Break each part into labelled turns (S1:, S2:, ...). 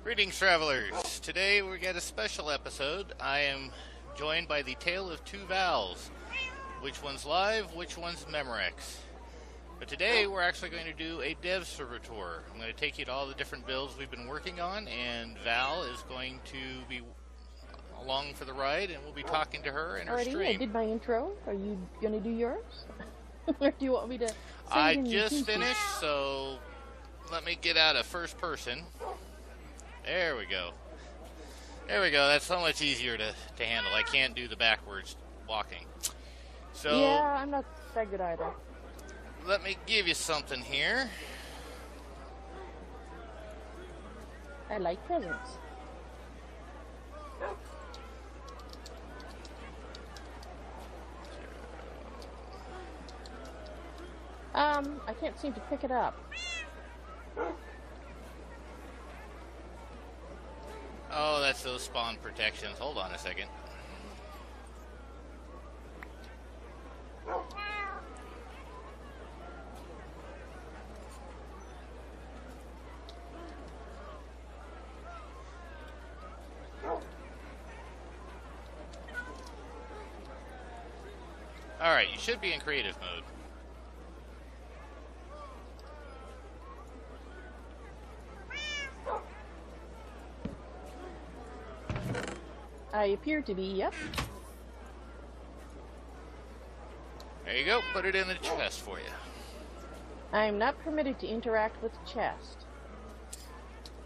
S1: Greetings, travelers. Today we get a special episode. I am joined by the Tale of Two Vals. Which one's live, which one's Memorex. But today we're actually going to do a dev server tour. I'm going to take you to all the different builds we've been working on, and Val is going to be along for the ride, and we'll be talking to her in her stream.
S2: I did my intro. Are you going to do yours? Or do you want me to?
S1: I just finished, so let me get out of first person. There we go. There we go. That's so much easier to handle. I can't do the backwards walking. So
S2: yeah, I'm not that good either.
S1: Let me give you something here.
S2: I like presents. I can't seem to pick it up.
S1: Oh, that's those spawn protections. Hold on a second. Alright, you should be in creative mode.
S2: I appear to be, yep.
S1: There you go. Put it in the chest for you.
S2: I am not permitted to interact with the chest.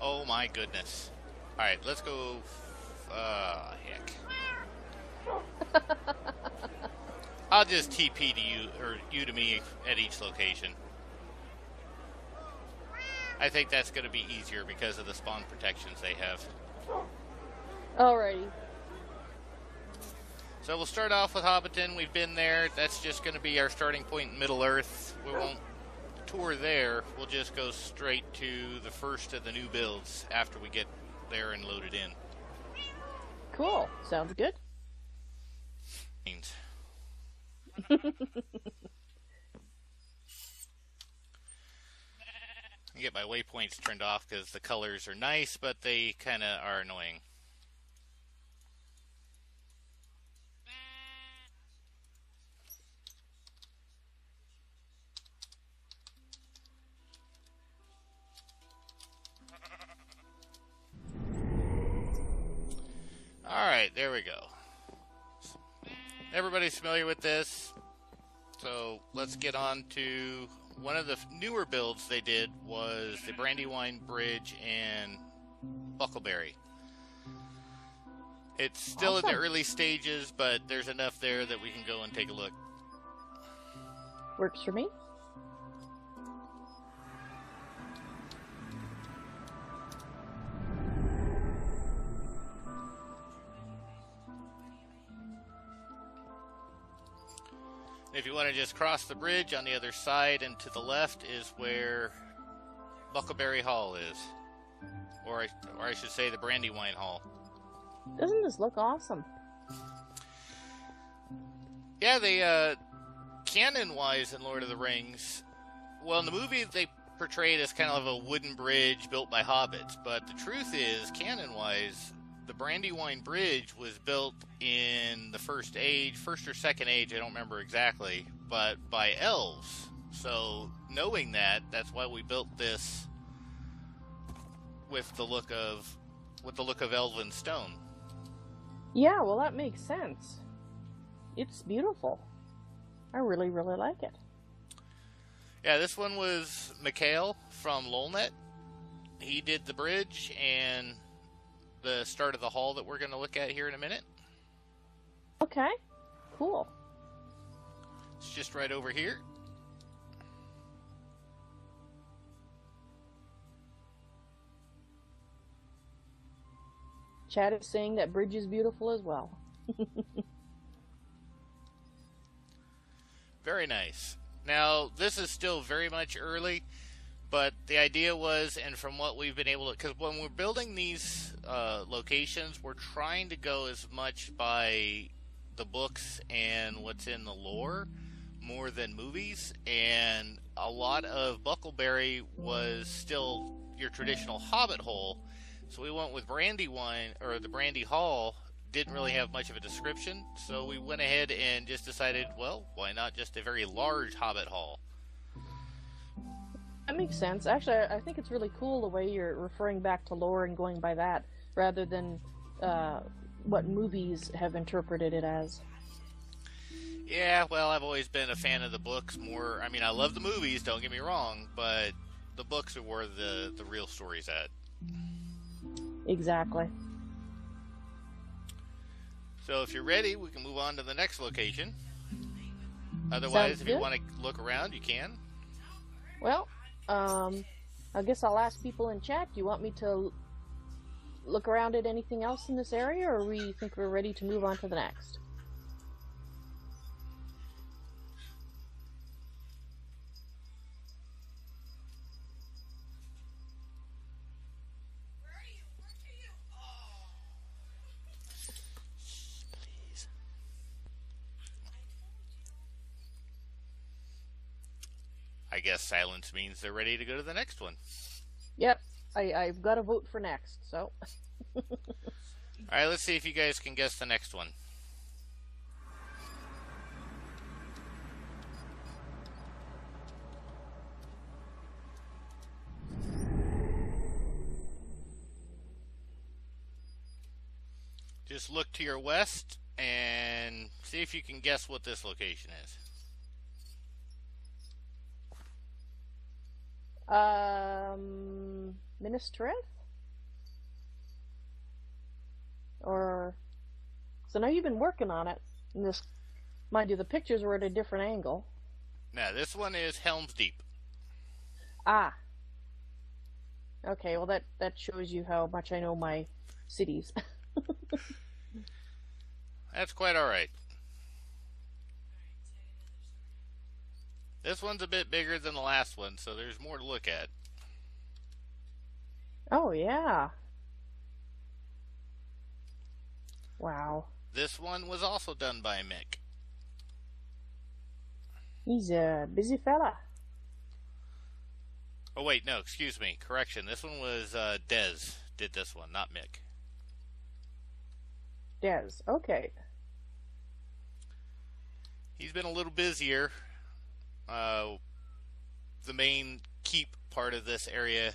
S1: Oh my goodness. Alright, let's go. Heck. I'll just TP to you, or you to me, at each location. I think that's going to be easier because of the spawn protections they have.
S2: Alrighty.
S1: So we'll start off with Hobbiton. We've been there. That's just going to be our starting point in Middle Earth. We won't tour there. We'll just go straight to the first of the new builds after we get there and load it in.
S2: Cool. Sounds good.
S1: I get my waypoints turned off because the colors are nice, but they kind of are annoying. Alright, there we go. Everybody's familiar with this, so let's get on to one of the newer builds they did was the Brandywine Bridge and Buckleberry. It's still
S2: awesome.
S1: in the early stages, but there's enough there that we can go and take a look.
S2: Works for me.
S1: If you want to just cross the bridge on the other side and to the left is where Buckleberry Hall is. Or I should say the Brandywine Hall.
S2: Doesn't this look awesome?
S1: Yeah, they, canon-wise in Lord of the Rings, well, in the movie they portray it as kind of a wooden bridge built by hobbits, but the truth is, canon-wise, the Brandywine Bridge was built in the first or second age, I don't remember exactly, but by elves. So, knowing that, that's why we built this with the look of elven stone.
S2: Yeah, well, that makes sense. It's beautiful. I really, really like it.
S1: Yeah, this one was Mikhail from Lolnet. He did the bridge and the start of the hall that we're going to look at here in a minute.
S2: Okay, cool.
S1: It's just right over here.
S2: Chad is saying that bridge is beautiful as well.
S1: Very nice. Now, this is still very much early, but the idea was, and from what we've been able to, because when we're building these locations, we're trying to go as much by the books and what's in the lore, more than movies, and a lot of Buckleberry was still your traditional hobbit hole. So we went with Brandywine, or the Brandy Hall. Didn't really have much of a description, so we went ahead and just decided, well, why not just a very large hobbit hall?
S2: That makes sense. Actually, I think it's really cool the way you're referring back to lore and going by that, rather than what movies have interpreted it as.
S1: Yeah, well, I've always been a fan of the books more. I mean, I love the movies, don't get me wrong, but the books are where the real story's at.
S2: Exactly.
S1: So if you're ready, we can move on to the next location. Otherwise,
S2: Sounds
S1: if you
S2: good.
S1: want to look around, you can.
S2: Well, I guess I'll ask people in chat, do you want me to look around at anything else in this area, or we think we're ready to move on to the next?
S1: Please. I guess silence means they're ready to go to the next one.
S2: Yep, I've got to vote for next, so...
S1: Alright, let's see if you guys can guess the next one. Just look to your west and see if you can guess what this location is.
S2: Minas Tirith? Or... So now you've been working on it. And this, mind you, the pictures were at a different angle.
S1: Now, this one is Helms Deep.
S2: Ah. Okay, well that shows you how much I know my cities.
S1: That's quite alright. This one's a bit bigger than the last one, so there's more to look at.
S2: Oh, yeah. Wow.
S1: This one was also done by Mick.
S2: He's a busy fella.
S1: Oh wait, no, excuse me. Correction. This one was Dez did this one, not Mick.
S2: Des. Okay.
S1: He's been a little busier. The main keep part of this area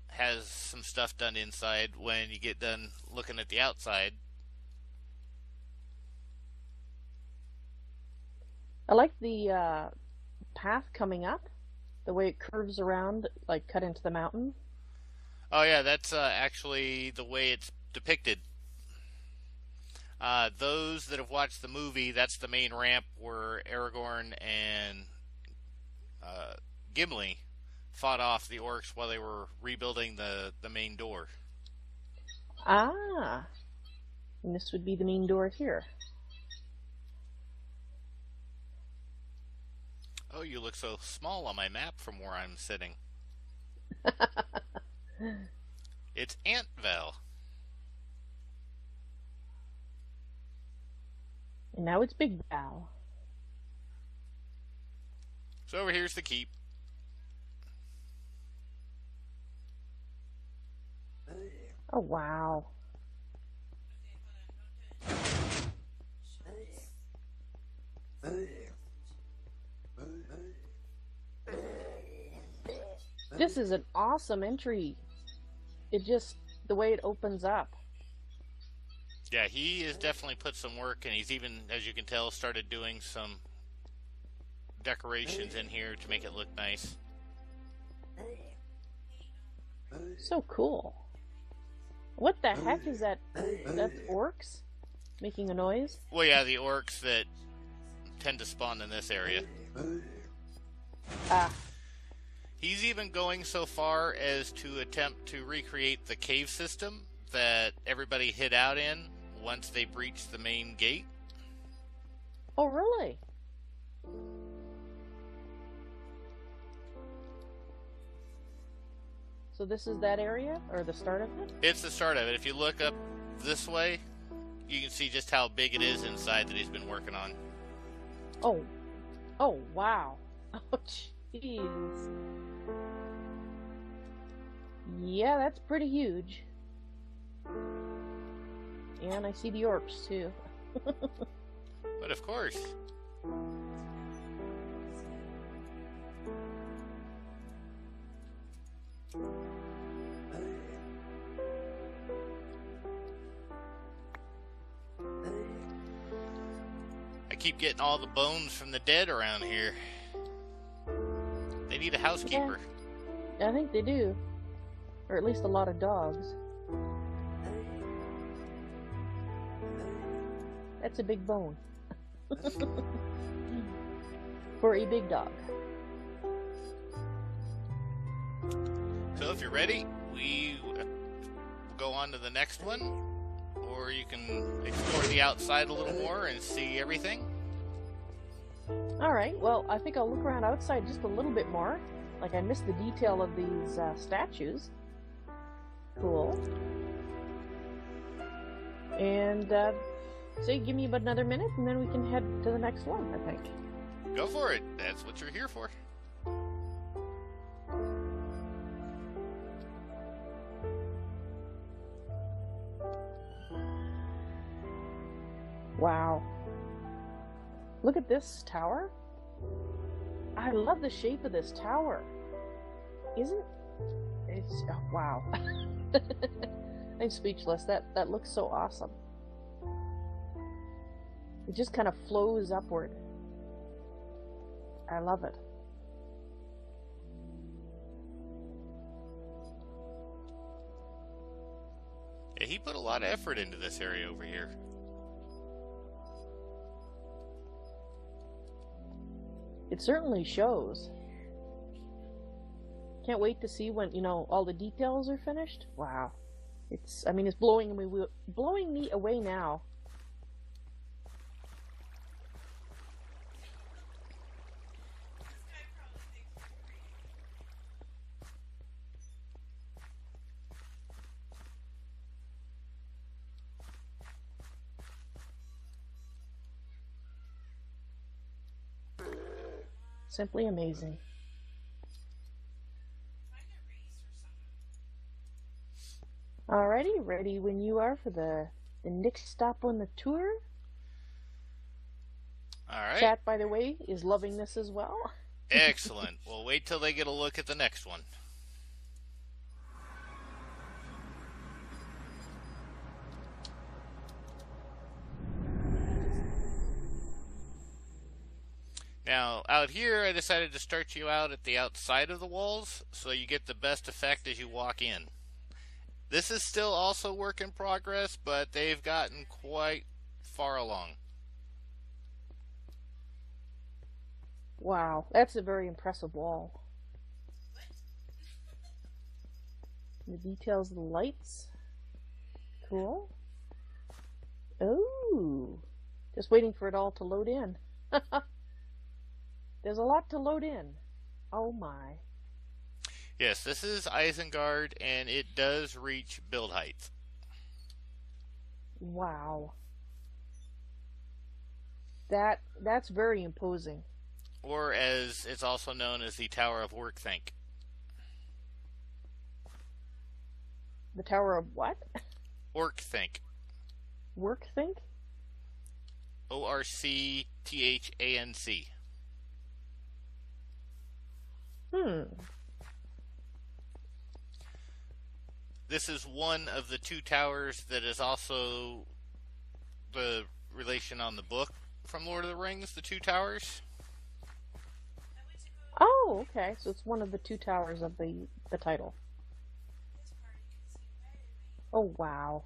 S1: has some stuff done inside when you get done looking at the outside.
S2: I like the path coming up. The way it curves around, like cut into the mountain.
S1: Oh yeah, that's actually the way it's depicted. Those that have watched the movie, that's the main ramp where Aragorn and Gimli fought off the orcs while they were rebuilding the main door.
S2: Ah. And this would be the main door here.
S1: Oh, you look so small on my map from where I'm sitting. It's Antvale.
S2: And now it's Big Val.
S1: So over here's the keep.
S2: Oh, wow. This is an awesome entry. It just, the way it opens up.
S1: Yeah, he has definitely put some work, and he's even, as you can tell, started doing some decorations in here to make it look nice.
S2: So cool. What the heck is that? That's orcs making a noise?
S1: Well, yeah, the orcs that tend to spawn in this area.
S2: Ah.
S1: He's even going so far as to attempt to recreate the cave system that everybody hid out in once they breached the main gate.
S2: Oh, really? So this is that area, or the start of it?
S1: It's the start of it. If you look up this way, you can see just how big it is inside that he's been working on.
S2: Oh, Oh, wow. Oh, jeez. Yeah, that's pretty huge. And I see the orcs, too.
S1: But of course. I keep getting all the bones from the dead around here. They need a housekeeper.
S2: Yeah, I think they do. Or at least a lot of dogs. That's a big bone. For a big dog.
S1: So if you're ready, we go on to the next one. Or you can explore the outside a little more and see everything.
S2: Alright, well, I think I'll look around outside just a little bit more. Like, I missed the detail of these statues. Cool. And, say, give me about another minute, and then we can head to the next one, I think.
S1: Go for it. That's what you're here for.
S2: Wow. Look at this tower. I love the shape of this tower. It's, oh, wow. I'm speechless. That looks so awesome. It just kind of flows upward. I love it.
S1: Yeah, he put a lot of effort into this area over here.
S2: It certainly shows. Can't wait to see when, all the details are finished. Wow. It's blowing me away now. Simply amazing. Alrighty, ready when you are for the next stop on the tour.
S1: Alright.
S2: Chat, by the way, is loving this as well.
S1: Excellent. We'll wait till they get a look at the next one. Now, out here, I decided to start you out at the outside of the walls, so you get the best effect as you walk in. This is still also work in progress, but they've gotten quite far along.
S2: Wow, that's a very impressive wall. The details of the lights. Cool. Oh, just waiting for it all to load in. There's a lot to load in. Oh my.
S1: Yes, this is Isengard, and it does reach build height.
S2: Wow. That's very imposing.
S1: Or as it's also known as the Tower of Workthink.
S2: The Tower of what?
S1: Orcthanc.
S2: Workthink?
S1: Orcthanc. This is one of the two towers that is also the relation on the book from Lord of the Rings, the two towers.
S2: Oh, okay. So it's one of the two towers of the title. Oh, wow.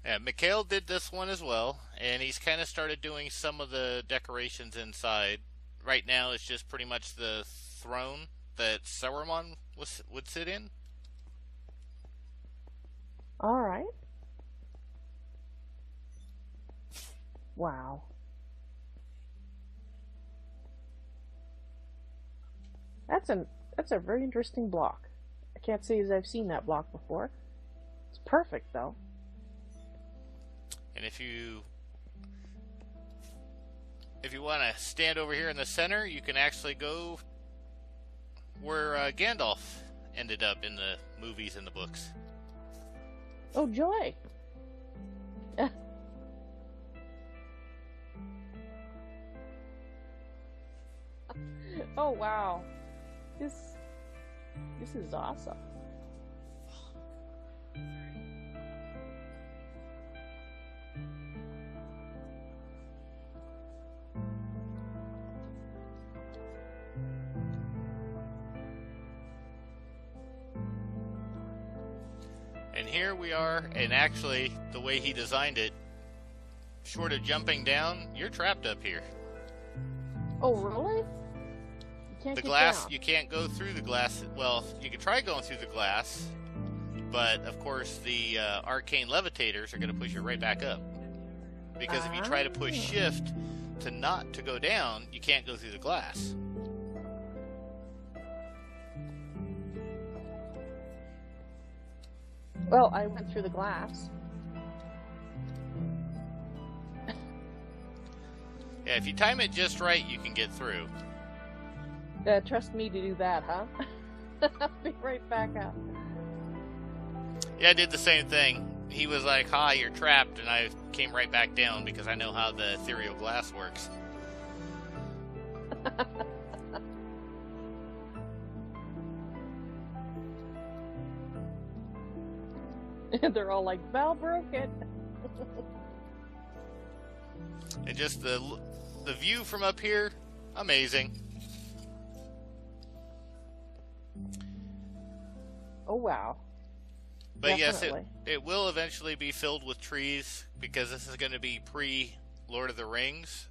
S1: Yeah, Mikhail did this one as well, and he's kind of started doing some of the decorations inside. Right now, it's just pretty much the throne that Saruman would sit in.
S2: All right. Wow. That's a very interesting block. I can't say as I've seen that block before. It's perfect, though.
S1: And if you want to stand over here in the center, you can actually go where Gandalf ended up in the movies and the books.
S2: Oh, joy! Oh, wow. This is awesome.
S1: And here we are, and actually, the way he designed it, short of jumping down, you're trapped up here.
S2: Oh, really? You can't
S1: the
S2: get
S1: glass,
S2: down.
S1: you can't go through the glass. Well, you can try going through the glass, but of course the arcane levitators are going to push you right back up. Because if you try to push shift to go down, you can't go through the glass.
S2: Well, I went through the glass.
S1: Yeah, if you time it just right, you can get through.
S2: Trust me to do that, huh? I'll be right back up.
S1: Yeah, I did the same thing. He was like, "Hi, you're trapped," and I came right back down because I know how the ethereal glass works.
S2: They're all like, "Val broke it."
S1: And just the view from up here, amazing.
S2: Oh, wow.
S1: But
S2: Definitely.
S1: yes, it will eventually be filled with trees because this is going to be pre-Lord of the Rings.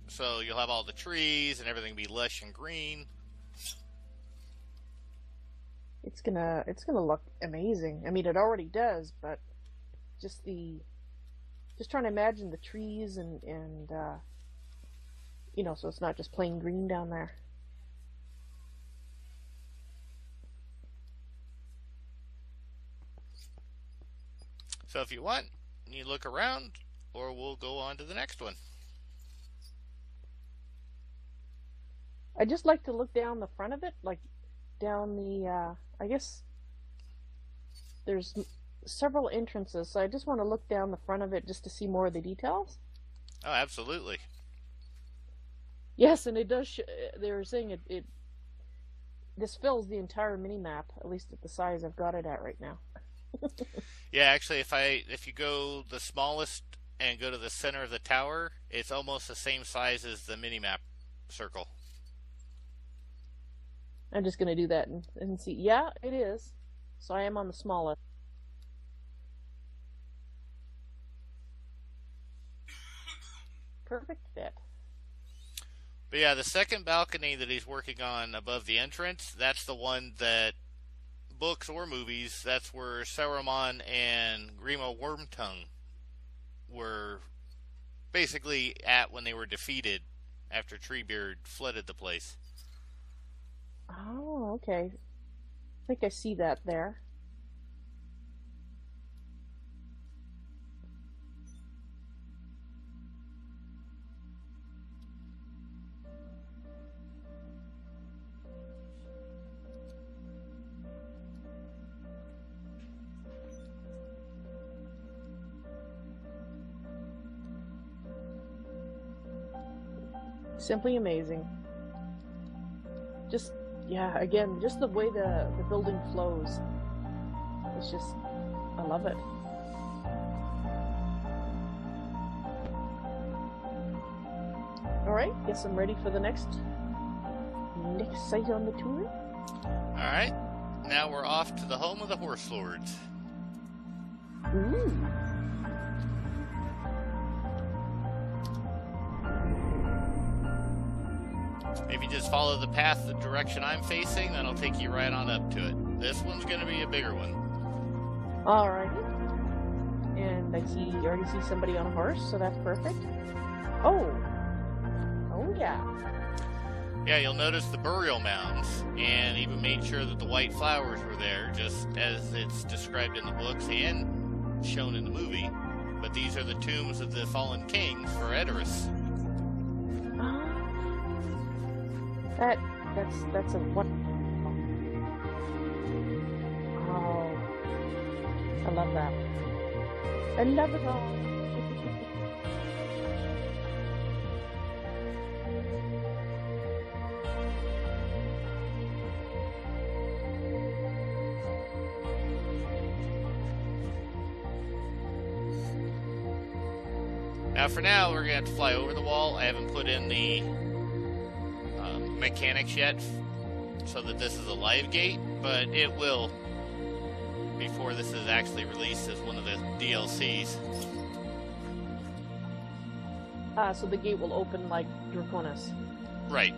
S1: So you'll have all the trees and everything be lush and green.
S2: It's gonna look amazing. I mean, it already does, but just trying to imagine the trees and so it's not just plain green down there.
S1: So if you want, you look around, or we'll go on to the next one.
S2: I just like to look down the front of it, like down the, I guess there's several entrances, so I just want to look down the front of it just to see more of the details.
S1: Oh, absolutely.
S2: Yes, and it does, they were saying this fills the entire mini-map, at least at the size I've got it at right now.
S1: Yeah, actually, if you go the smallest and go to the center of the tower, it's almost the same size as the mini-map circle.
S2: I'm just going to do that and see. Yeah, it is. So I am on the smallest. Perfect fit.
S1: But yeah, the second balcony that he's working on above the entrance, that's the one that books or movies, that's where Saruman and Grima Wormtongue were basically at when they were defeated after Treebeard flooded the place.
S2: Oh, okay. I think I see that there. Simply amazing. Just, yeah, again, just the way the building flows. It's just, I love it. Alright, guess I'm ready for the next site on the tour.
S1: Alright, now we're off to the home of the Horse Lords.
S2: Ooh.
S1: If you just follow the path, the direction I'm facing, that'll take you right on up to it. This one's going to be a bigger one.
S2: Alrighty. And I already see somebody on a horse, so that's perfect. Oh yeah.
S1: Yeah, you'll notice the burial mounds, and even made sure that the white flowers were there, just as it's described in the books and shown in the movie. but these are the tombs of the fallen kings for Edoras.
S2: That's a what? Oh, I love that. I love it all.
S1: Now, for now, we're going to have to fly over the wall. I haven't put in the mechanics yet so that this is a live gate, but it will before this is actually released as one of the DLCs.
S2: So the gate will open like Draconis.
S1: Right.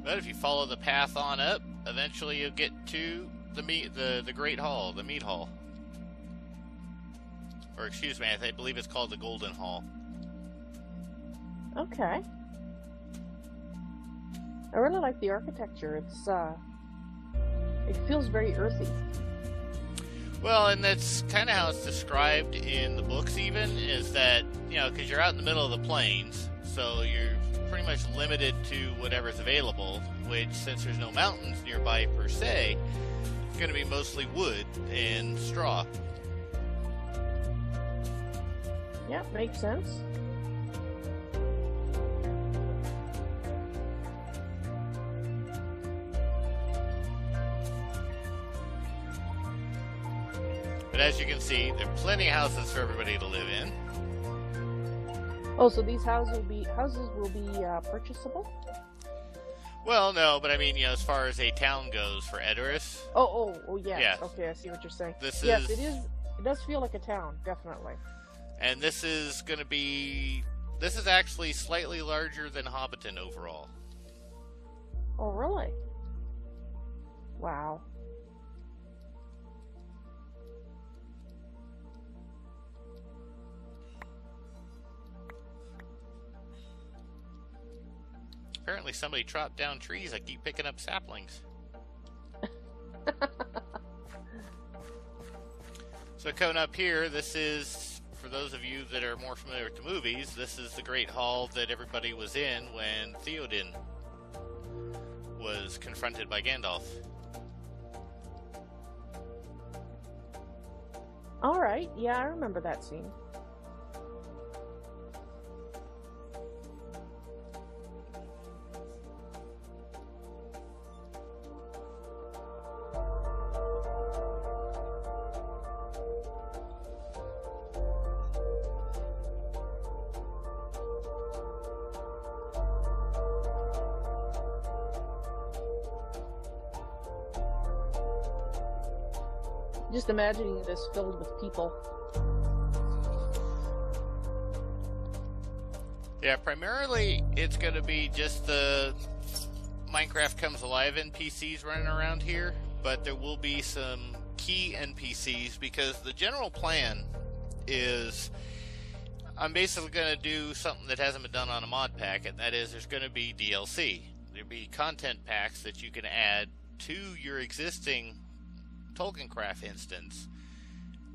S1: But if you follow the path on up, eventually you'll get to the Great Hall, the Mead Hall. Or excuse me, I believe it's called the Golden Hall.
S2: Okay. I really like the architecture. It feels very earthy.
S1: Well, and that's kind of how it's described in the books even, is that, because you're out in the middle of the plains, so you're pretty much limited to whatever's available, which, since there's no mountains nearby per se, it's going to be mostly wood and straw.
S2: Yeah, makes sense.
S1: But as you can see, there are plenty of houses for everybody to live in.
S2: Oh, so these houses will be purchasable?
S1: Well, no, but I mean, as far as a town goes for Edoras.
S2: Oh, yes.
S1: Yeah.
S2: Okay, I see what you're saying.
S1: Yes,
S2: it is. It does feel like a town, definitely.
S1: And this is going to be. This is actually slightly larger than Hobbiton overall.
S2: Oh, really? Wow.
S1: Apparently somebody chopped down trees. I keep picking up saplings. So coming up here, this is, for those of you that are more familiar with the movies, this is the Great Hall that everybody was in when Theoden was confronted by Gandalf.
S2: Alright, yeah, I remember that scene. Just imagining this filled with people.
S1: Yeah, primarily it's going to be just the Minecraft Comes Alive NPCs running around here, but there will be some key NPCs because the general plan is I'm basically going to do something that hasn't been done on a mod pack, and that is there's going to be DLC. There'll be content packs that you can add to your existing TolkienCraft instance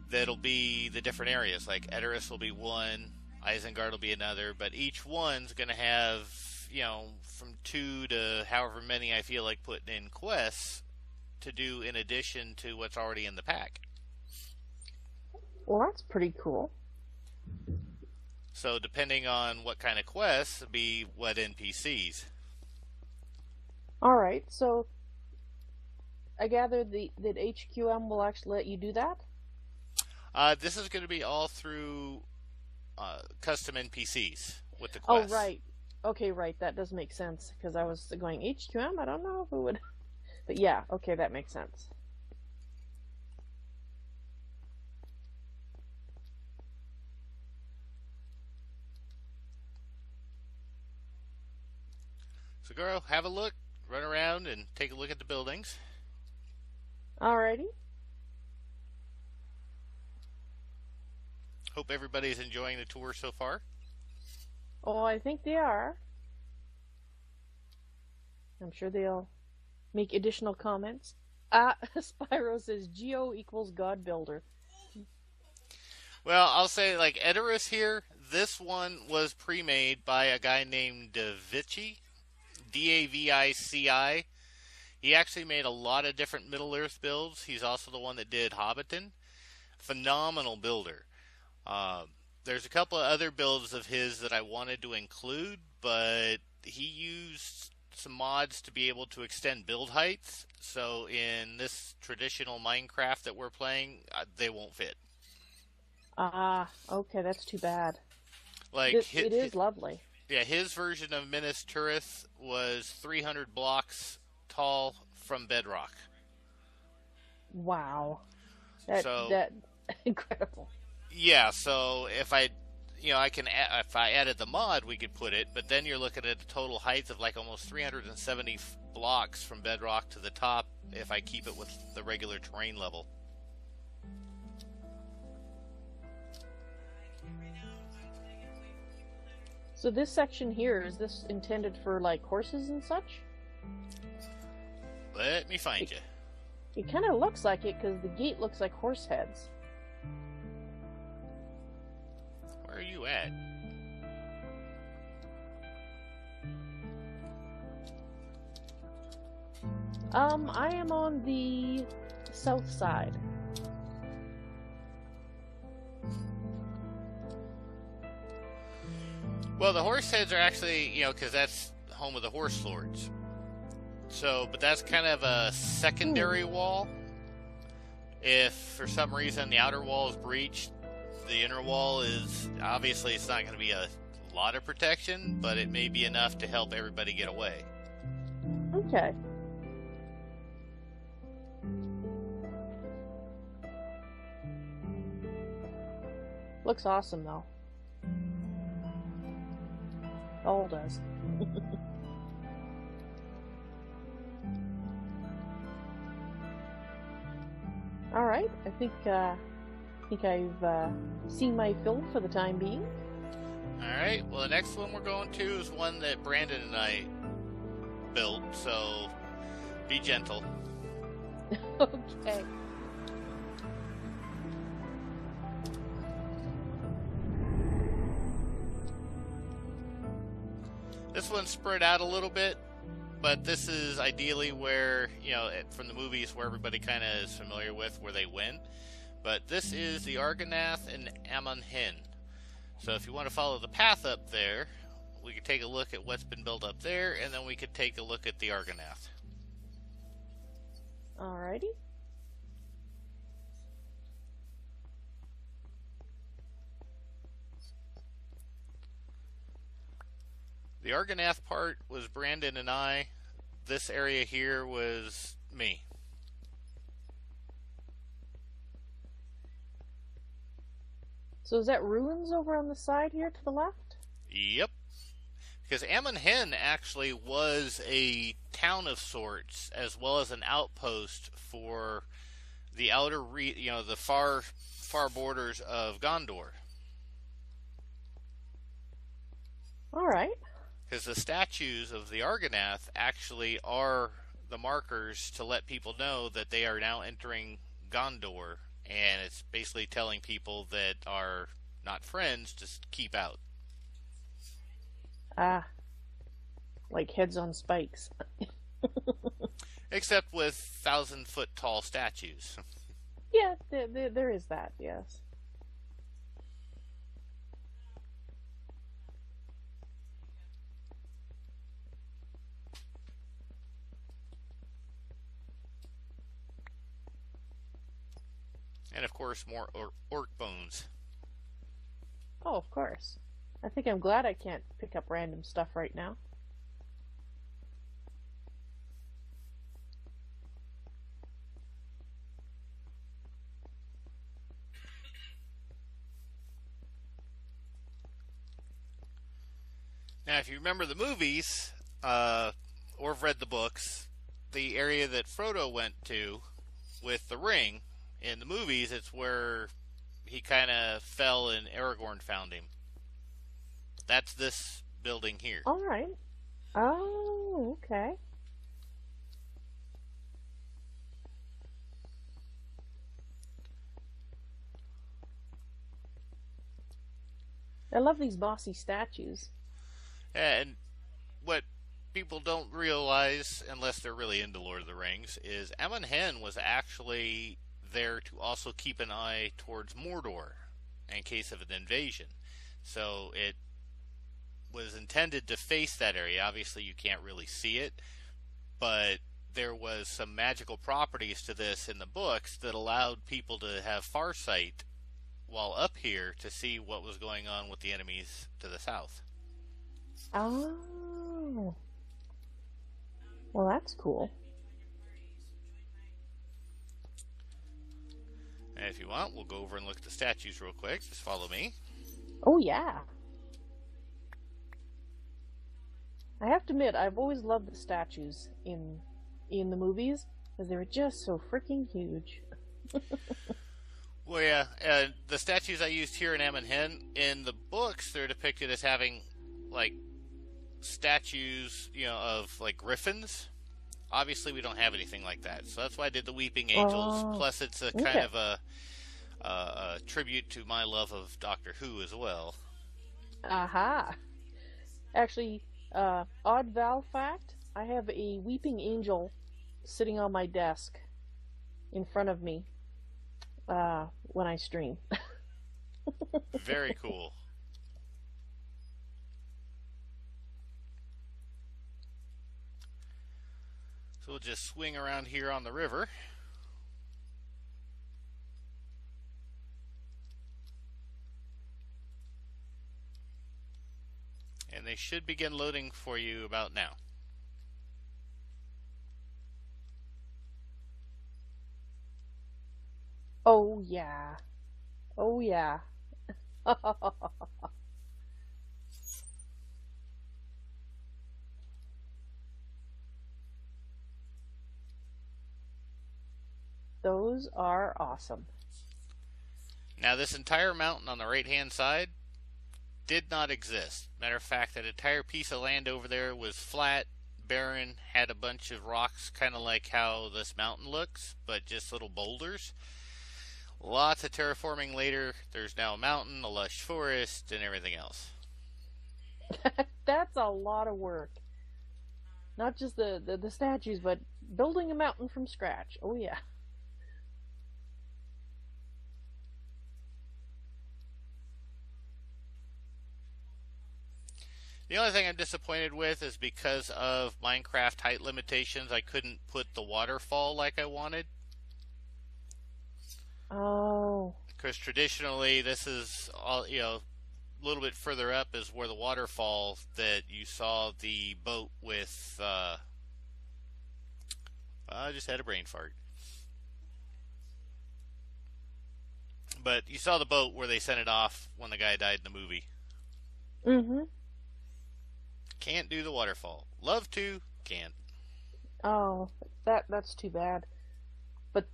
S1: that'll be the different areas. Like Edoras will be one, Isengard will be another, but each one's going to have, from 2 to however many I feel like putting in quests to do in addition to what's already in the pack.
S2: Well, that's pretty cool.
S1: So depending on what kind of quests, it'll be what NPCs.
S2: Alright, so I gather that HQM will actually let you do that?
S1: This is going to be all through CustomNPCs with the quests.
S2: Oh, right. Okay, right. That does make sense. Because I was going, HQM? I don't know who would... But yeah, okay, that makes sense.
S1: So go have a look, run around, and take a look at the buildings.
S2: Alrighty.
S1: Hope everybody's enjoying the tour so far.
S2: Oh, I think they are. I'm sure they'll make additional comments. Spyro says Geo equals God Builder.
S1: Well, I'll say, like, Edoras here, this one was pre-made by a guy named Davici, Davici. He actually made a lot of different Middle-earth builds. He's also the one that did Hobbiton. Phenomenal builder. There's a couple of other builds of his that I wanted to include, but he used some mods to be able to extend build heights. So in this traditional Minecraft that we're playing, they won't fit.
S2: Okay, that's too bad.
S1: Like
S2: it is lovely.
S1: Yeah, his version of Minas Tirith was 300 blocks tall from bedrock.
S2: Wow, that's incredible.
S1: Yeah, so if I added the mod, we could put it, but then you're looking at a total height of like almost 370 blocks from bedrock to the top if I keep it with the regular terrain level.
S2: So this section here, is this intended for like horses and such?
S1: Let me find you.
S2: It kind of looks like it because the gate looks like horse heads.
S1: Where are you at?
S2: I am on the south side.
S1: Well, the horse heads are actually, because that's home of the horse lords. So, but that's kind of a secondary wall. If for some reason the outer wall is breached, the inner wall is, obviously it's not going to be a lot of protection, but it may be enough to help everybody get away.
S2: Okay. Looks awesome though. All does. All right, I think I've seen my fill for the time being.
S1: All right. Well, the next one we're going to is one that Brandon and I built, so be gentle.
S2: Okay.
S1: This one's spread out a little bit, but this is ideally where, from the movies where everybody kind of is familiar with where they win. But this is the Argonath and Amon Hen. So if you want to follow the path up there, we could take a look at what's been built up there, and then we could take a look at the Argonath.
S2: Alrighty.
S1: The Argonath part was Brandon and I. This area here was me.
S2: So is that ruins over on the side here to the left?
S1: Yep. Because Amon Hen actually was a town of sorts, as well as an outpost for the outer, the far borders of Gondor.
S2: All right.
S1: Because the statues of the Argonath actually are the markers to let people know that they are now entering Gondor, and it's basically telling people that are not friends to keep out.
S2: Like heads on spikes.
S1: Except with 1,000-foot tall statues.
S2: Yeah, there is that, yes.
S1: And of course, more orc bones.
S2: Oh, of course. I think I'm glad I can't pick up random stuff right now.
S1: Now, if you remember the movies, or have read the books, the area that Frodo went to with the ring, in the movies, it's where he kind of fell and Aragorn found him. That's this building here.
S2: All right. Oh, okay. I love these bossy statues.
S1: And what people don't realize, unless they're really into Lord of the Rings, is Amon Hen was actually there to also keep an eye towards Mordor in case of an invasion. So it was intended to face that area. Obviously, you can't really see it, but there was some magical properties to this in the books that allowed people to have farsight while up here to see what was going on with the enemies to the south.
S2: Oh. Well, that's cool.
S1: And if you want, we'll go over and look at the statues real quick. Just follow me.
S2: Oh, yeah. I have to admit, I've always loved the statues in the movies because they were just so freaking huge.
S1: Well, yeah, the statues I used here in Amon Hen, in the books, they're depicted as having, like, statues, of, like, griffins. Obviously, we don't have anything like that, so that's why I did the Weeping Angels. Plus, it's a kind of a tribute to my love of Doctor Who as well.
S2: Aha! Actually, odd Val fact, I have a Weeping Angel sitting on my desk in front of me when I stream.
S1: Very cool. So we'll just swing around here on the river. And they should begin loading for you about now.
S2: Oh, yeah. Oh, yeah. Those are awesome.
S1: Now, this entire mountain on the right-hand side did not exist. Matter of fact, that entire piece of land over there was flat, barren, had a bunch of rocks, kind of like how this mountain looks, but just little boulders. Lots of terraforming later. There's now a mountain, a lush forest, and everything else.
S2: That's a lot of work. Not just the statues, but building a mountain from scratch. Oh, yeah.
S1: The only thing I'm disappointed with is because of Minecraft height limitations, I couldn't put the waterfall like I wanted.
S2: Oh.
S1: Because traditionally, this is all, a little bit further up is where the waterfall that you saw the boat with. I just had a brain fart. But you saw the boat where they sent it off when the guy died in the movie.
S2: Mm-hmm.
S1: Can't do the waterfall. Love to, can't.
S2: Oh, that's too bad. But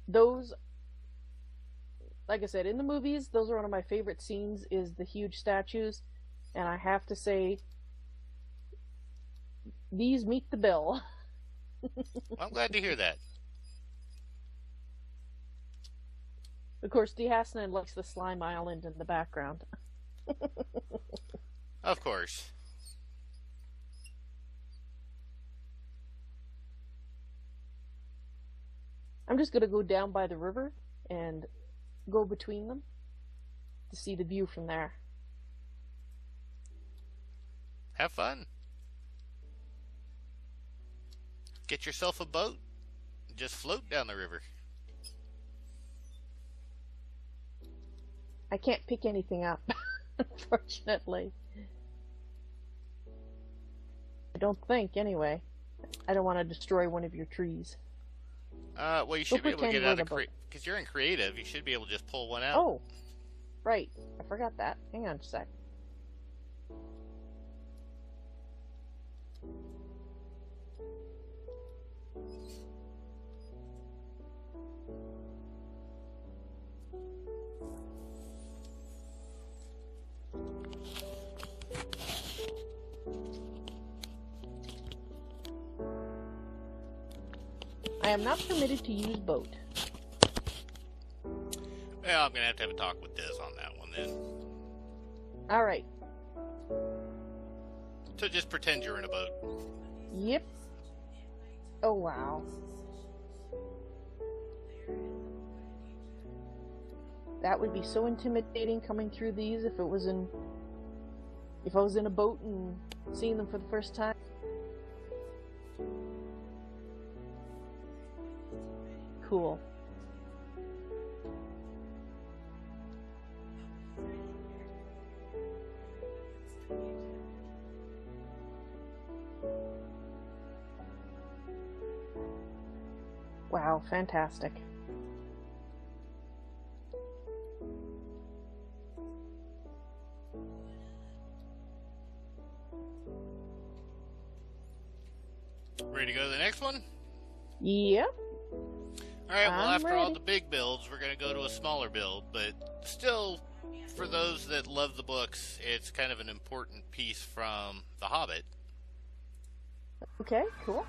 S2: those, like I said, in the movies, those are one of my favorite scenes, is the huge statues. And I have to say, these meet the bill.
S1: Well, I'm glad to hear that.
S2: Of course, D. Hassanen likes the slime island in the background.
S1: Of course.
S2: I'm just going to go down by the river and go between them to see the view from there.
S1: Have fun. Get yourself a boat. Just float down the river.
S2: I can't pick anything up, unfortunately. I don't think, anyway. I don't want to destroy one of your trees.
S1: Well, you should be able to get it out of because you're in creative. You should be able to just pull one out.
S2: Oh, right. I forgot that. Hang on a sec. I am not permitted to use boat.
S1: Well, I'm going to have a talk with Diz on that one then.
S2: Alright.
S1: So just pretend you're in a boat.
S2: Yep. Oh, wow. That would be so intimidating coming through these if I was in a boat and seeing them for the first time. Cool. Wow, fantastic.
S1: Ready to go to the next one?
S2: Yep.
S1: Alright, well, after all
S2: ready.
S1: the big builds, we're going to go to a smaller build, but still, for those that love the books, it's kind of an important piece from The Hobbit.
S2: Okay, cool.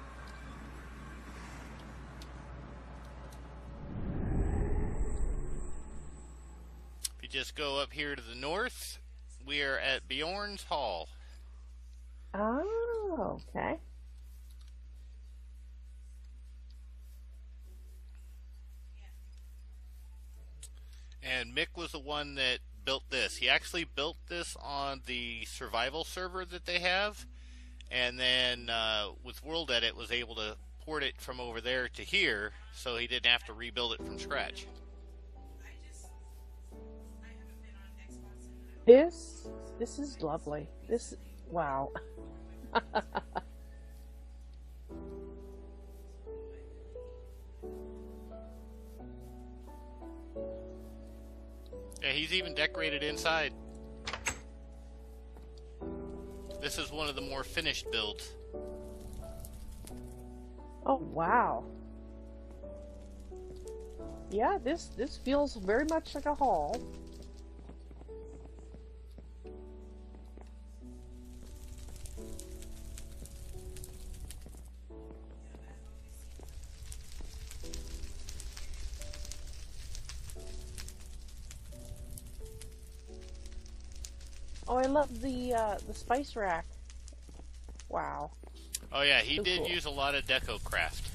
S1: If you just go up here to the north, we are at Beorn's Hall.
S2: Oh, okay.
S1: And Mick was the one that built this. He actually built this on the survival server that they have, and then with World Edit was able to port it from over there to here, so he didn't have to rebuild it from scratch.
S2: This is lovely. Wow.
S1: Yeah, he's even decorated inside. This is one of the more finished builds.
S2: Oh, wow. Yeah, this feels very much like a hall. Oh, I love the spice rack. Wow.
S1: Oh yeah, he
S2: So
S1: did
S2: cool.
S1: use a lot of deco craft.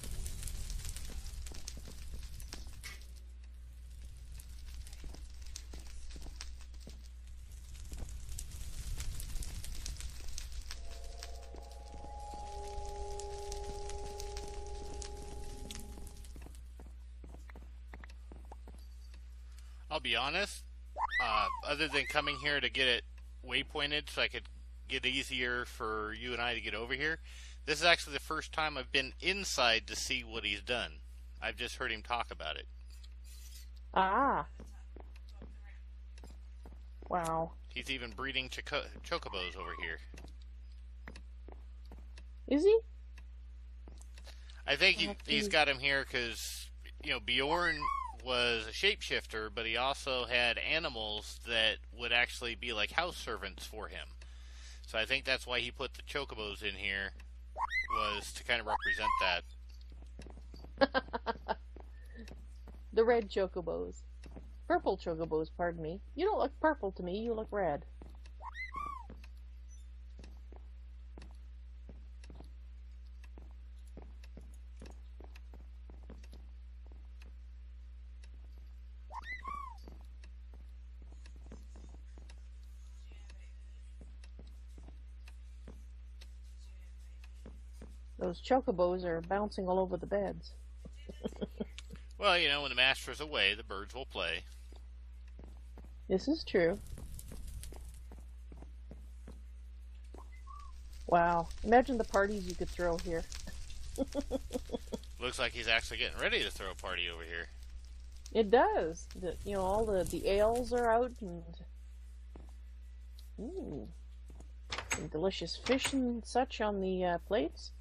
S1: I'll be honest, other than coming here to get it waypointed so I could get easier for you and I to get over here, this is actually the first time I've been inside to see what he's done. I've just heard him talk about it.
S2: Ah. Wow.
S1: He's even breeding chocobos over here.
S2: Is he?
S1: I think he's got him here because, you know, Beorn was a shapeshifter, but he also had animals that would actually be like house servants for him. So I think that's why he put the chocobos in here, was to kind of represent that.
S2: The red chocobos. Purple chocobos, pardon me. You don't look purple to me, you look red. Those chocobos are bouncing all over the beds.
S1: Well, you know, when the master's away, the birds will play.
S2: This is true. Wow. Imagine the parties you could throw here.
S1: Looks like he's actually getting ready to throw a party over here.
S2: It does. You know, all the ales are out and... some delicious fish and such on the plates.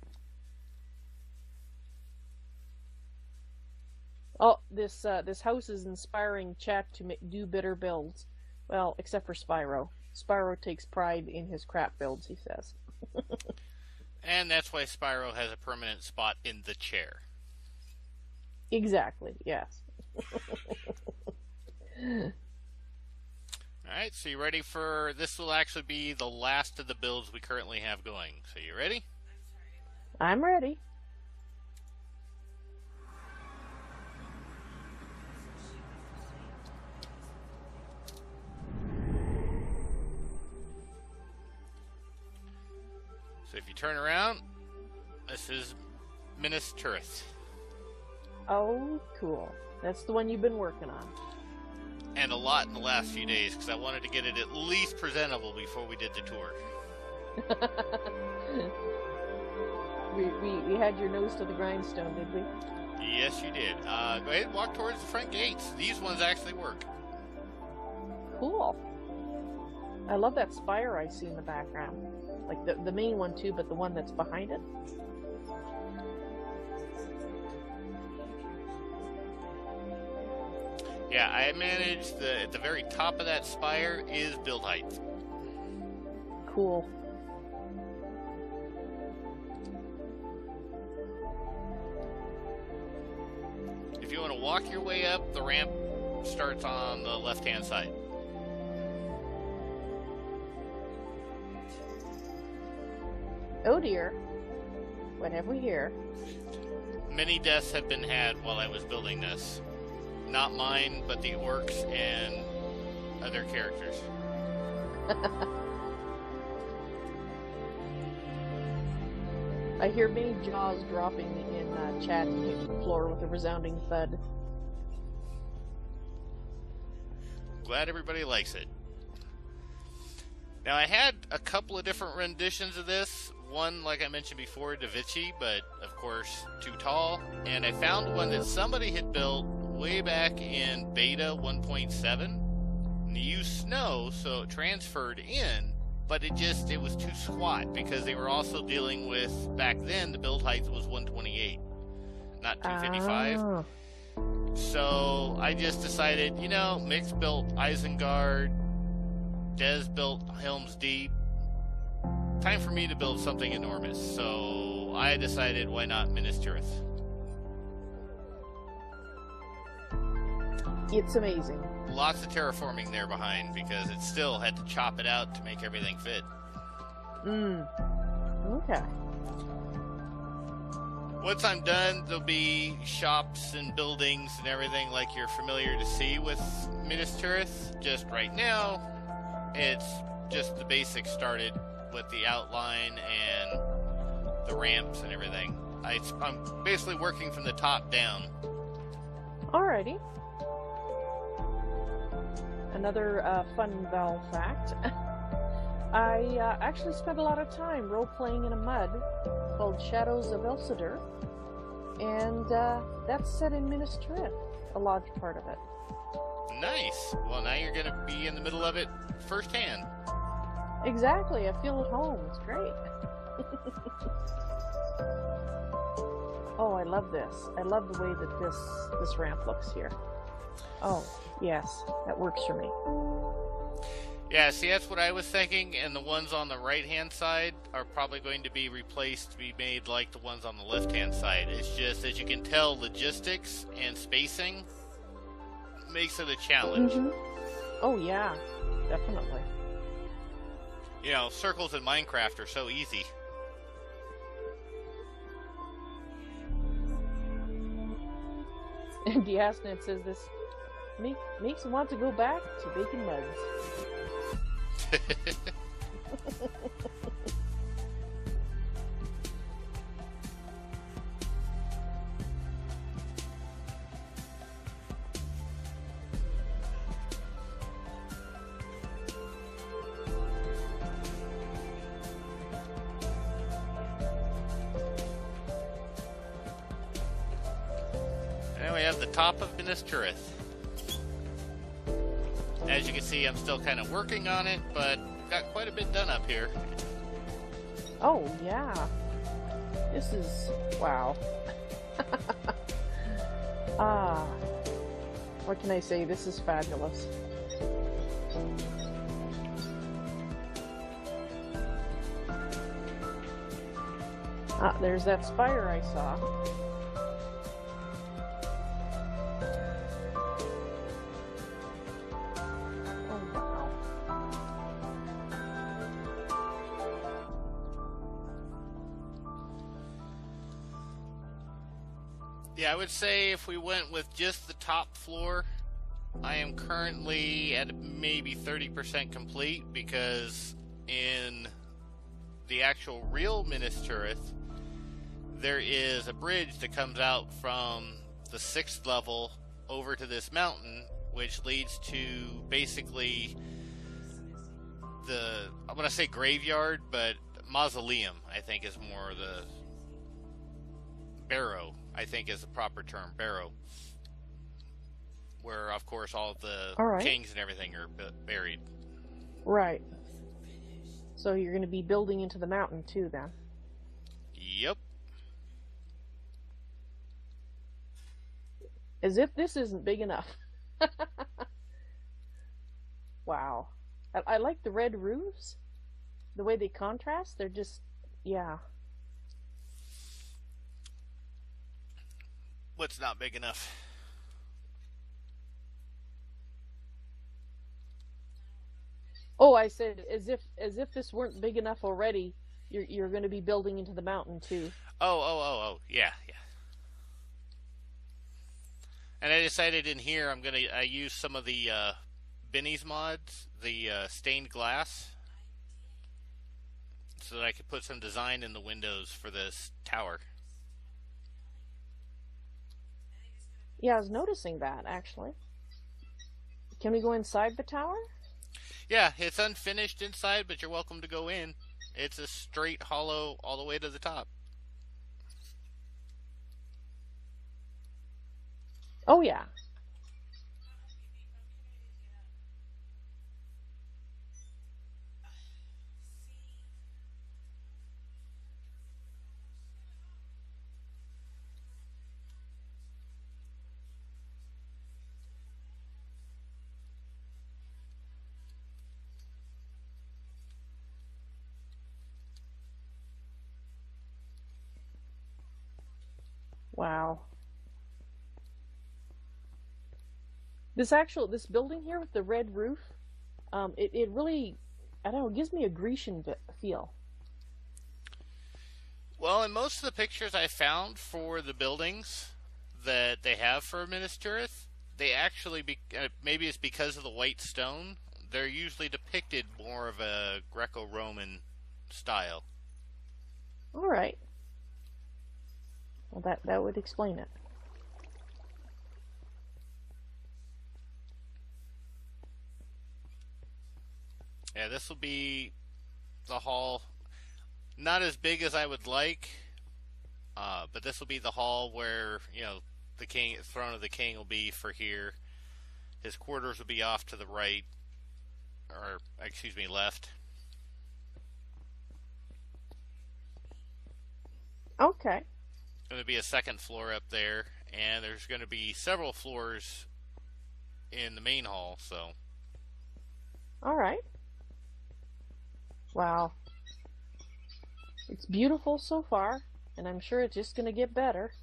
S2: Oh, this house is inspiring chat to do better builds. Well, except for Spyro. Spyro takes pride in his crap builds, he says.
S1: And that's why Spyro has a permanent spot in the chair.
S2: Exactly, yes.
S1: Alright, so you ready for... This will actually be the last of the builds we currently have going. So you ready?
S2: I'm ready.
S1: So if you turn around, this is Minas Tirith.
S2: Oh, cool. That's the one you've been working on.
S1: And a lot in the last few days, because I wanted to get it at least presentable before we did the tour.
S2: we had your nose to the grindstone, did we?
S1: Yes, you did. Go ahead and walk towards the front gates. These ones actually work.
S2: Cool. I love that spire I see in the background. Like the main one too, but the one that's behind it.
S1: Yeah, I managed at the very top of that spire is build height.
S2: Cool.
S1: If you want to walk your way up, the ramp starts on the left-hand side.
S2: Oh dear. What have we here?
S1: Many deaths have been had while I was building this. Not mine, but the orcs and other characters.
S2: I hear many jaws dropping in chat and hitting the floor with a resounding thud.
S1: Glad everybody likes it. Now, I had a couple of different renditions of this. One, like I mentioned before, Da Vinci, but of course too tall. And I found one that somebody had built way back in beta 1.7. And they used snow, so it transferred in, but it was too squat because they were also dealing with, back then, the build height was 128, not 255.
S2: Oh.
S1: So I just decided, Mix built Isengard, Des built Helms Deep. Time for me to build something enormous. So I decided, why not Minas Tirith?
S2: It's amazing.
S1: Lots of terraforming there behind because it still had to chop it out to make everything fit.
S2: Okay.
S1: Once I'm done, there'll be shops and buildings and everything like you're familiar to see with Minas Tirith. Just right now, it's just the basics started with the outline and the ramps and everything. I'm basically working from the top down.
S2: Alrighty. Another fun Val fact. I actually spent a lot of time role-playing in a mud called Shadows of Elsidur, and that's set in Minas Tirith, a large part of it.
S1: Nice. Well, now you're going to be in the middle of it firsthand.
S2: Exactly. I feel at home. It's great. Oh, I love this. I love the way that this ramp looks here. Oh, yes. That works for me.
S1: Yeah, see, that's what I was thinking, and the ones on the right-hand side are probably going to be replaced to be made like the ones on the left-hand side. It's just, as you can tell, logistics and spacing makes it a challenge.
S2: Mm-hmm. Oh, yeah. Definitely.
S1: Circles in Minecraft are so easy.
S2: And Diasnet says this makes him want to go back to baking muds.
S1: And we have the top of Minas Tirith. As you can see, I'm still kind of working on it, but got quite a bit done up here.
S2: Oh, yeah. This is... wow. What can I say? This is fabulous. There's that spire I saw.
S1: Yeah, I would say if we went with just the top floor, I am currently at maybe 30% complete, because in the actual real Minas Tirith, there is a bridge that comes out from the 6th level over to this mountain, which leads to basically I'm going to say graveyard, but mausoleum, I think, is more the barrow, I think is the proper term, barrow, where, of course, all of the kings and everything are buried.
S2: Right. So you're going to be building into the mountain, too, then?
S1: Yep.
S2: As if this isn't big enough. Wow. I like the red roofs. The way they contrast, they're just, yeah.
S1: What's not big enough?
S2: Oh, I said as if this weren't big enough already. You're going to be building into the mountain too.
S1: Oh, yeah. And I decided in here I use some of the Benny's mods, the stained glass, so that I could put some design in the windows for this tower.
S2: Yeah, I was noticing that, actually. Can we go inside the tower?
S1: Yeah, it's unfinished inside, but you're welcome to go in. It's a straight hollow all the way to the top.
S2: Oh, yeah. Wow. This building here with the red roof, it really, I don't know, it gives me a Grecian feel.
S1: Well, in most of the pictures I found for the buildings that they have for Minas Tirith, they actually, maybe it's because of the white stone, they're usually depicted more of a Greco-Roman style.
S2: All right. Well, that would explain it.
S1: Yeah, this will be the hall. Not as big as I would like, but this will be the hall where, the throne of the king will be for here. His quarters will be off to the right, or excuse me, left.
S2: Okay.
S1: Going to be a second floor up there, and there's going to be several floors in the main hall. So.
S2: All right. Wow. It's beautiful so far, and I'm sure it's just going to get better.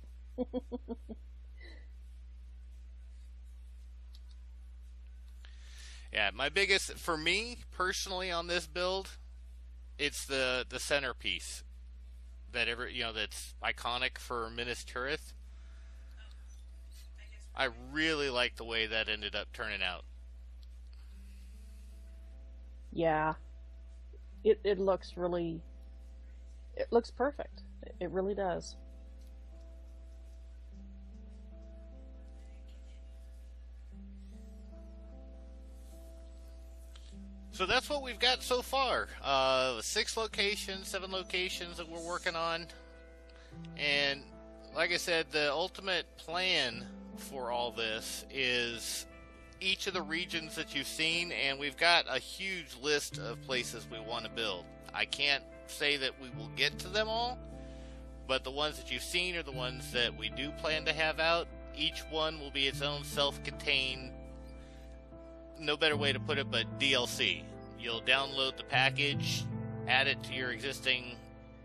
S1: Yeah, my biggest, for me personally on this build, it's the centerpiece that's iconic for Minas Tirith. I really like the way that ended up turning out.
S2: Yeah. It looks really, it looks perfect. It really does.
S1: So that's what we've got so far. 6 locations, 7 locations that we're working on. And like I said, the ultimate plan for all this is each of the regions that you've seen, and we've got a huge list of places we want to build. I can't say that we will get to them all, but the ones that you've seen are the ones that we do plan to have out. Each one will be its own self-contained, no better way to put it, but DLC. You'll download the package, add it to your existing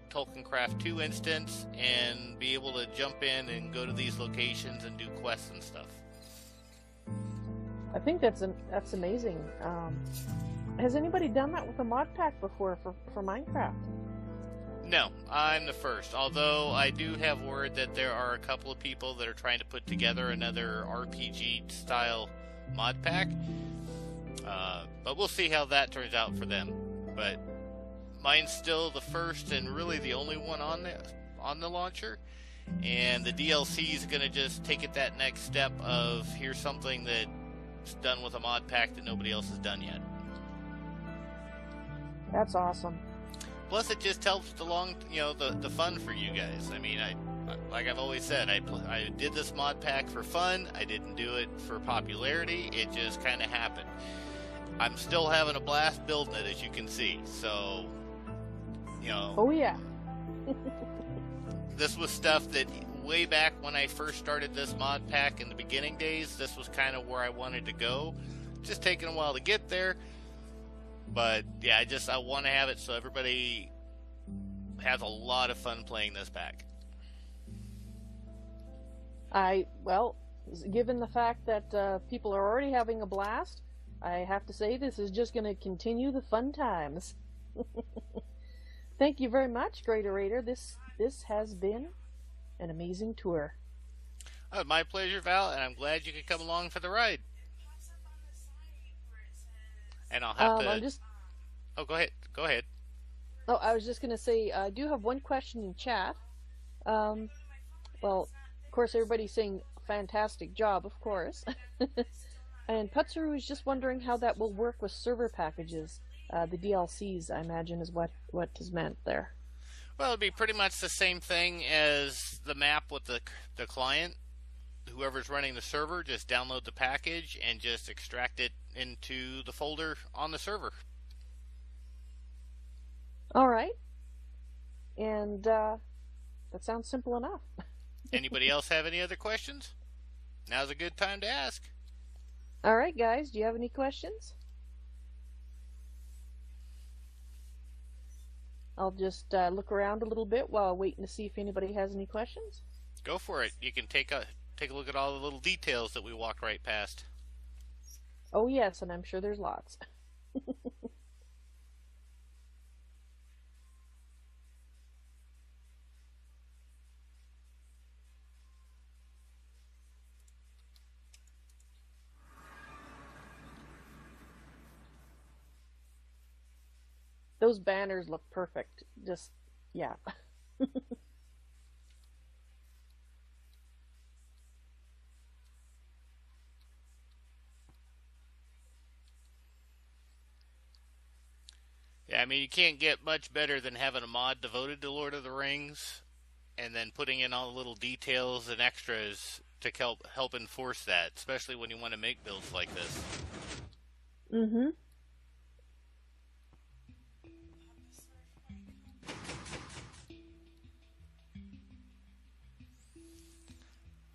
S1: TolkienCraft 2 instance, and be able to jump in and go to these locations and do quests and stuff.
S2: I think that's amazing. Has anybody done that with a mod pack before for Minecraft?
S1: No, I'm the first. Although I do have word that there are a couple of people that are trying to put together another RPG-style mod pack. But we'll see how that turns out for them. But mine's still the first and really the only one on the launcher. And the DLC is going to just take it that next step of here's something that's done with a mod pack that nobody else has done yet.
S2: That's awesome.
S1: Plus, it just helps the fun for you guys. I mean, like I've always said, I did this mod pack for fun. I didn't do it for popularity. It just kind of happened. I'm still having a blast building it, as you can see. So,
S2: Oh yeah.
S1: This was stuff that way back when I first started this mod pack in the beginning days, this was kind of where I wanted to go. Just taking a while to get there. But yeah, I want to have it so everybody has a lot of fun playing this pack.
S2: Given the fact that people are already having a blast, I have to say this is just going to continue the fun times. Thank you very much, Great Orator. This has been an amazing tour.
S1: Oh, my pleasure, Val, and I'm glad you could come along for the ride. And I'll have to... Oh, go ahead. Go ahead.
S2: Oh, I was just going to say, I do have one question in chat. Well, of course, everybody's saying fantastic job, of course. And Putzuru is just wondering how that will work with server packages. The DLCs, I imagine, is what is meant there.
S1: Well, it'd be pretty much the same thing as the map with the client. Whoever's running the server, just download the package and just extract it into the folder on the server.
S2: All right. And that sounds simple enough.
S1: Anybody else have any other questions? Now's a good time to ask.
S2: All right, guys. Do you have any questions? I'll just look around a little bit while waiting to see if anybody has any questions.
S1: Go for it. You can take a look at all the little details that we walked right past.
S2: Oh, yes, and I'm sure there's lots. Those banners look perfect. Just, yeah.
S1: Yeah, I mean, you can't get much better than having a mod devoted to Lord of the Rings and then putting in all the little details and extras to help enforce that, especially when you want to make builds like this.
S2: Mm-hmm.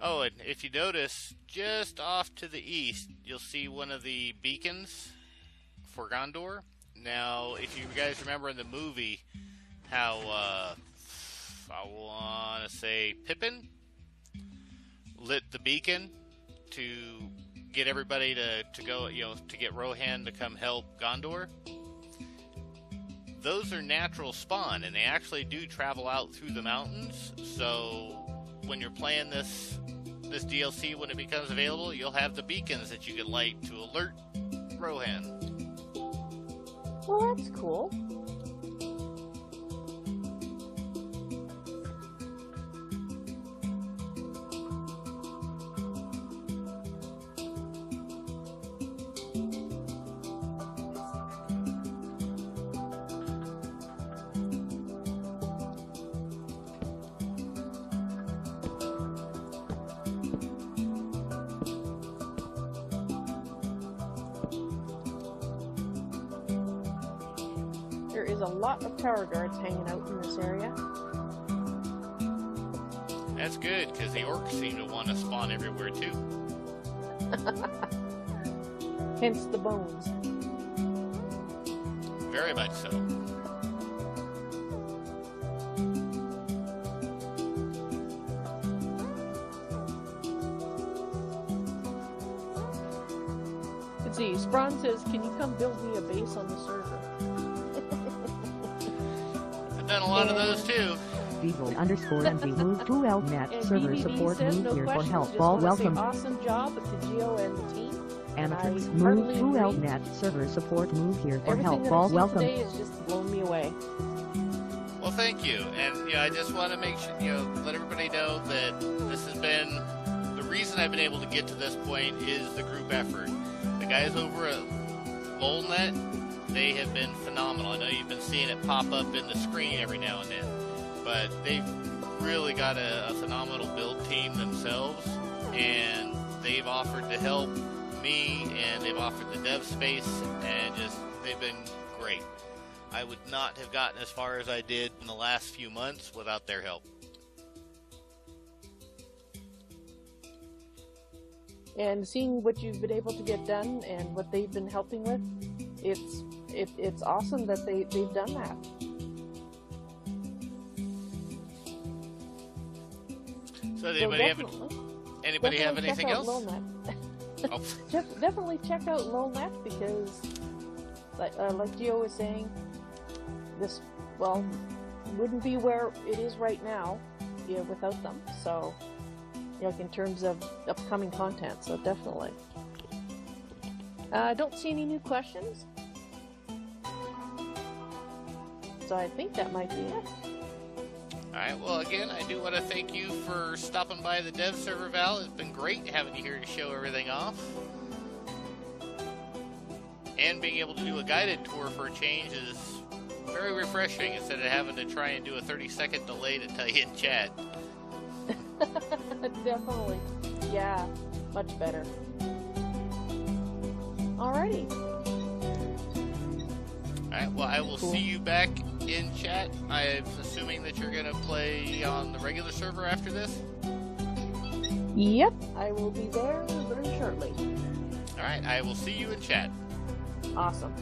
S1: Oh, and if you notice, just off to the east, you'll see one of the beacons for Gondor. Now, if you guys remember in the movie how, I want to say Pippin lit the beacon to get everybody to go, to get Rohan to come help Gondor. Those are natural spawn, and they actually do travel out through the mountains, so when you're playing this DLC, when it becomes available, you'll have the beacons that you can light to alert Rohan.
S2: Well, that's cool. There is a lot of tower guards hanging out in this area.
S1: That's good, because the orcs seem to want to spawn everywhere too.
S2: Hence the bones.
S1: Very much so.
S2: Let's see, Sprawn says, can you come build me a base on the server?
S1: done a lot of those too.
S3: Vivo_NV move to LNet
S2: And
S3: server
S2: BBB
S3: support
S2: says
S3: move
S2: no
S3: here for
S2: questions,
S3: help.
S2: just
S3: All
S2: wanna say
S3: welcome.
S2: awesome job to Geo and the team.
S3: Amatrix
S2: I
S3: move
S2: heartily
S3: to
S2: agree.
S3: LNet server support move here for
S2: Everything
S3: help.
S2: that
S3: All
S2: I've seen
S3: welcome.
S2: today has just blown me away.
S1: Well, thank you, and I just want to make sure, let everybody know that this has been the reason I've been able to get to this point is the group effort. The guys over at LolNet, they have been phenomenal. I know you've been seeing it pop up in the screen every now and then, but they've really got a phenomenal build team themselves, and they've offered to help me, and they've offered the dev space, and they've been great. I would not have gotten as far as I did in the last few months without their help.
S2: And seeing what you've been able to get done and what they've been helping with, it's awesome that they've done that.
S1: So anybody have anything else? Oh.
S2: Definitely check out LolNet because, like Geo was saying, this wouldn't be where it is right now, without them. So, in terms of upcoming content, so definitely. I don't see any new questions, so I think that might be it.
S1: Alright, well again, I do want to thank you for stopping by the dev server, Val. It's been great having you here to show everything off. And being able to do a guided tour for a change is very refreshing instead of having to try and do a 30-second delay to tell you in chat.
S2: Definitely. Yeah, much better. Alrighty.
S1: Alright, well I will see you back in chat. I'm assuming that you're going to play on the regular server after this?
S2: Yep, I will be there very shortly.
S1: Alright, I will see you in chat.
S2: Awesome.